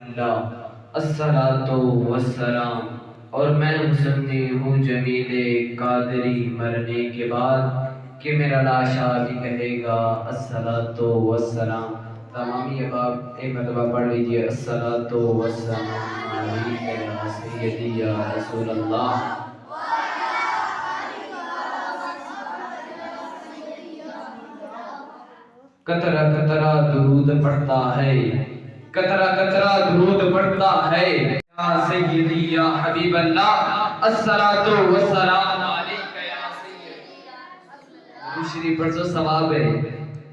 अस्सलातो वस्सलाम। और मैं मुसन्नी हूँ जमीले कादरी मरने के बाद कि मेरा लाशा भी कहेगा अस्सलातो वस्सलाम। तमामी अब एक मरतबा पढ़ लीजिए अस्सलातो वस्सलाम अलैका या सय्यदी या रसूल अल्लाह। कतरा कतरा दुरूद पढ़ता है, कतरा कतरा दुरूद पढ़ता है या सय्यदी या हबीब अल्लाह अस्सलातु वस्सलाम अलैका या सय्यदी। दुरूद शरीफ पढ़ो सवाब है।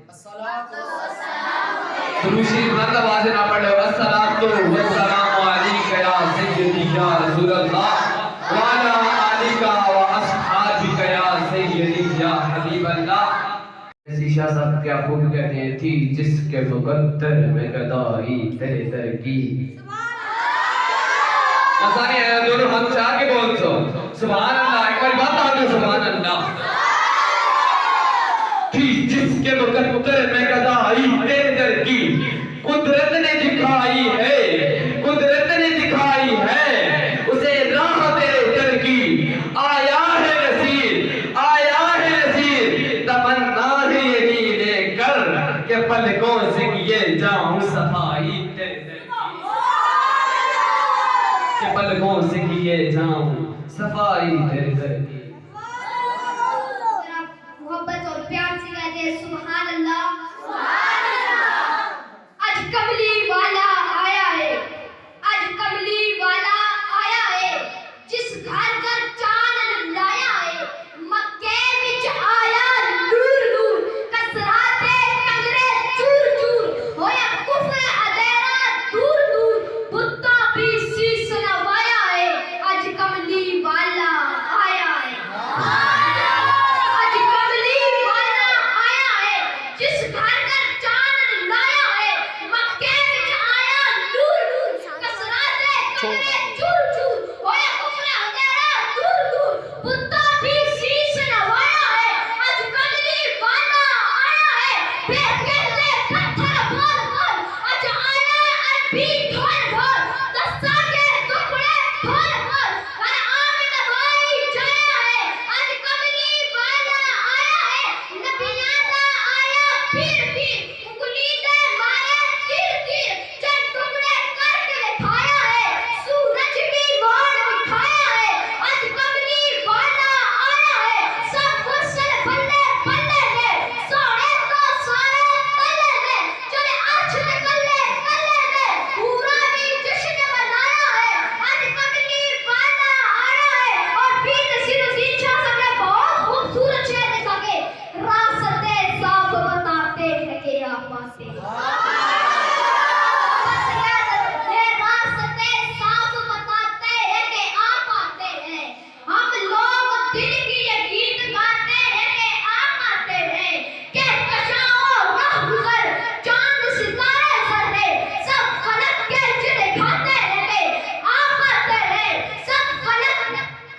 अस्सलातु वस्सलाम दुरूद शरीफ मतलब आवाज ना पढ़ो अस्सलातु वस्सलाम अलैका या सय्यदी या रसूल अल्लाह व अला आलिका व अस्हाबिका या सय्यदी या हबीब अल्लाह। शीशा साहब क्या खूब कहते हैं थी जिसके मुकद्दर में गदाई तेरे दर की। मसानी है दोनों हाथ उठा के बोल सो सुभान अल्लाह। एक बार बात आ गई सुभान अल्लाह। थी जिसके मुकद्दर में गदाई तेरे दर की। कुदरत ने दिखाई है, कुदरत ने दिखाई है उसे राह तेरे दर की। आया है नसीर, आया है नसीर तमन्ना के पलकों से किए जाऊं सफाई तेरे दर की। के पलकों से किए जाऊं सफाई तेरे दर की। मोहब्बत और प्यार से कहते हैं सुभान अल्लाह, सुभान अल्लाह। आज कमली वाला आया है, आज कमली वाला आया है जिस घर घर चांद लाया है। मक्के विच आया नूर नूर कसराते कंगरे चूर चूर होया कुफर अदेरा दूर दूर बुत्ता भी शीश नवाया है। आज कमली वाला आया है, आज कमली वाला आया है जिस घर घर चांद लाया है। मक्के विच आया नूर नूर कसराते कंगरे चूर चूर होया कुफर अदेरा दूर दूर बुत्ता भी शीश नवाया है। आज कमली वाला आया है बेकले पत्थर बोल बोल। आज आया अरबी ढोल ढोल दस्ता के टुकड़े बोल बोल। कर आमिन भाई जाया है आज कमली वाला आया है। नबियाना आया फिर उंगली दे मारे तीर तीर जब टुकड़े करके दिखाया है। सूरज भी मोड़ दिखाया है आज कमली वाला आया है। सब मुर्सल बल्ले बल्ले ने सोने तो सारे तले ने चले अर्श ने कल्ले कल्ले ने पूरा भी जश्न मनाया है। आज कमली वाला आया है। और भी नसीरुद्दीन शाह साहब ने बहुत खूबसूरत शेर लिखा के रास्ते साफ बताते हैं कि आप पासे ये रास्ते साफ बताते हैं कि आप आते हैं। हम लोग दिल की ये गीत गाते हैं कि आप आते हैं। कि कशाओं राह गुजर चांद सितारे जर्रे सब फलक के जिद दिखाते हैं कि आप आते हैं। सब फलक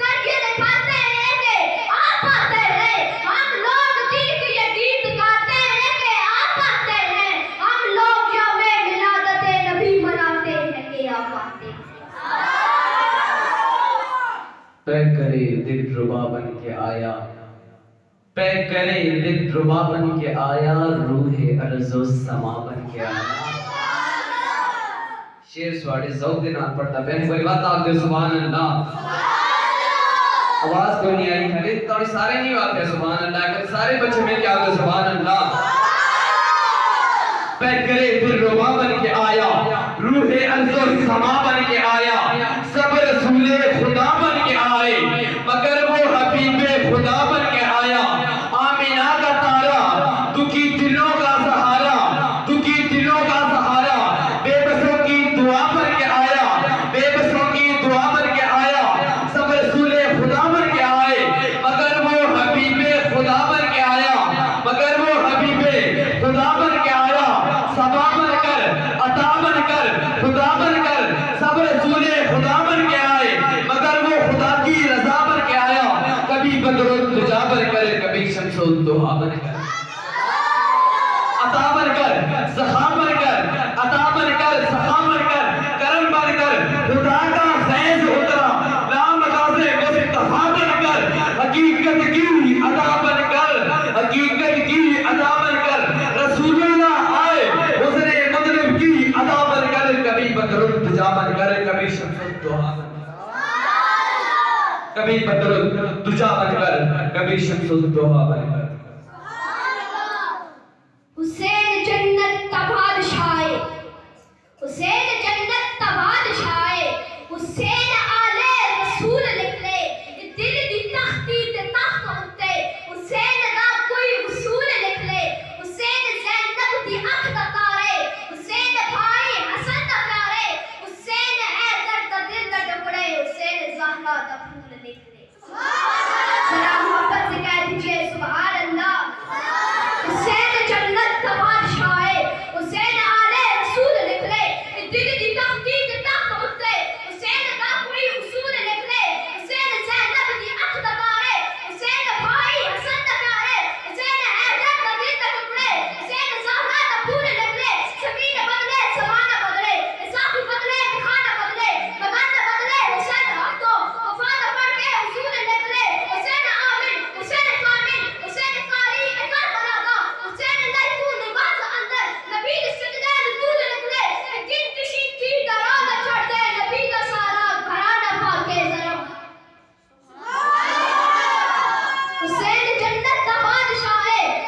करके दिखाते हैं कि आप आते हैं। हम लोग दिल की ये गीत गाते हैं कि आप आते हैं। हम लोग यौमे मिलादत नबी मनाते हैं कि आप आते हैं। तय करे दिल रुबा बन के आया, तय करे दिल रुबा बन के आया रूहे अर्ज़ो समा बन के आया। शेर स्वाड़े ज़ौक़ के नाम पढ़ता बहन कोई बात आप दे सुभान अल्लाह। आवाज कोई नहीं आई खाली थोड़ी सारे नहीं आते सुभान अल्लाह के सारे बच्चे मिल के आते सुभान अल्लाह। तय करे दिल रुबा बन के आया रूहे अर्ज़ो समा बन के आया। सब रसूले खुदा बन के आए मगर वो हबीबे खुदा बन के आया। आमिना का तारा दुखी दिलों का सहारा, दुखी दिलों का सहारा बेबसों की दुआ बन के आया, बेबसों की दुआ बन के आया। सब रसूले खुदा बन के आए मगर वो हबीबे खुदा बन के आया, मगर वो हबीबे खुदा बन के आया। सबा बनकर अता बनकर खुदा बनकर सब रसूले खुदा बन के आए मगर वो बदरुल दुजा बनकर, कभी शम्सुल दुहा बनकर, कभी बदरुल दुजा बनकर, कभी शम्सुल दुहा बनकर। हुसैन जन्नत का बादशाह, हुसैन जन्नत का बादशाह, हुसैन आले रसूल निकले, दिल दी तख्ती ते तख्त उत्ते हुसैन दा कोई उसूल निकले, हुसैन ज़ैनब दी अख दा तारे, हुसैन भाई हसन दा प्यारे, हुसैन हैदर दा दिल दा टुकड़े, हुसैन ज़हरा दा फूल निकले। जरा मोहब्बत से कह दीजिए सुभान अल्लाह। हुसैन जन्नत का बादशाह, हुसैन आले रसूल निकले, दिल दी तख्ती ते तख्त उत्ते हुसैन दा कोई उसूल निकले, हुसैन ज़ैनब दी अख दा तारे, हुसैन भाई हसन दा प्यारे, हुसैन हैदर दा दिल दा टुकड़े, हुसैन ज़हरा दा फूल निकले। ज़मीन बदले ज़माना बदले, साथी बदले खाना बदले, मकान बदले, हुसैन हक तो वफा दा पढ़ के उसूल निकले, हुसैन आमिन हुसैन कामिल हुसैन कारी करबला दा, हुसैन लहू लिबास अंदर नबील सजदे तूल निकले, किन किसी की डरा दा चढ़ दे नबी दा सारा घराना पाके जरम। हुसैन जन्नत दा बादशाह,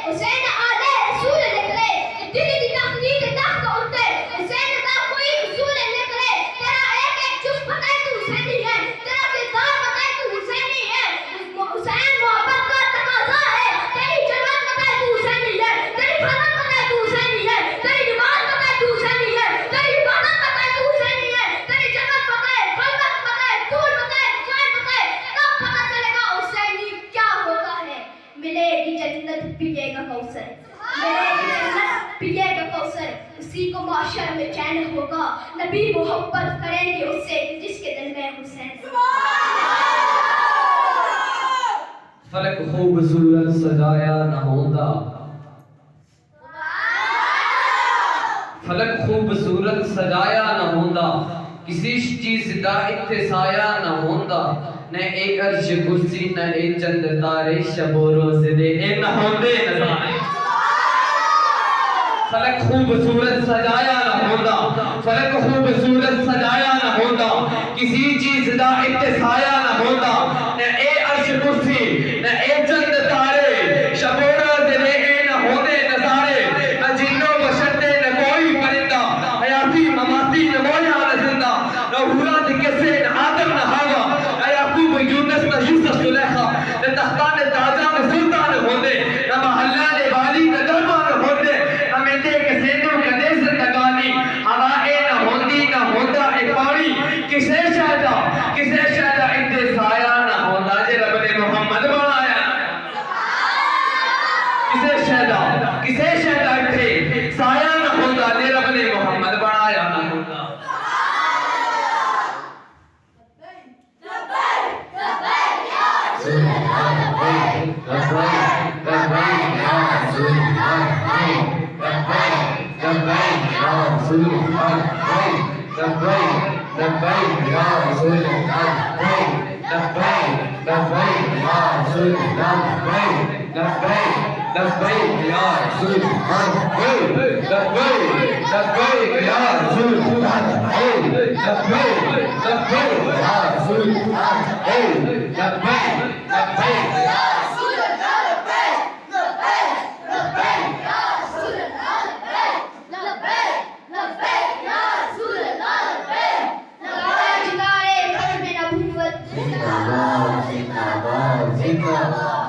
हुसैन आले रसूल निकले, दिल दी तख्ती ते तख्त उत्ते हुसैन दा कोई उसूल निकले। तेरा एक एक जुज़ पता है तू हुसैनी है, तेरा किरदार पता है तू हुसैनी है, हुसैन मोहब्बत का तकाज़ा है, तेरी जन्नत पता है तू हुसैनी है, तेरी फरमान पता है तू हुसैनी है, तेरी नमाज़ पता है तू हुसैनी है, तेरी इबादत पता है तू हुसैनी है, तेरी जन्नत पता है, खलबत पता है, फूल पता है, हुसैन पता है। तब पता चलेगा हुसैनी क्या होता है। मिलेगी जन्नत पिएगा कौसर, मिलेगी जन्नत पिएगा कौसर, उसी को माशर में चैन होगा, नबी मोहब्बत करेंगे उससे जिसके दिल में हुसैन। फलक खूबसूरत सजाया न होता, फलक खूबसूरत सजाया न होता, किसी चीज दा इत्तेसाया न होता, न एक अर्श कुर्सी न एक चंद तारे, शबो रोज़ दे न होंदे नज़ारे। फलक खूबसूरत सजाया न होता, फलक खूबसूरत सजाया न होता, किसी चीज दा इत्तेसाया न होता, न एक अर्श कुर्सी न एक चंद तारे, शबो रोज़ दे न होंदे नज़ारे, न जिन्नो बशर दे न कोई परिंदा, हयाती ममाती न मोया न जिंदा, न हुरा दे किसे न आदम न हवा, न याकूब यूनुस न यूसुफ सुलेखा, न तख्तान ताजा न सुल्तान होंदे, न महल्ला ने वाली न दरबार होंदे, न मेंदे के सेंदू कदे जिंदगानी, हवाए न होंदी न होंदा एक पानी, किसे शायदा इत्ते साया न होंदा जे रब ने मोहम्मद बनाया। किसे शायदा इत्ते साया न होंदा जे रब ने मोहम्मद बनाया न होंदा। जिंदाबाद जिंदाबाद जिंदाबाद।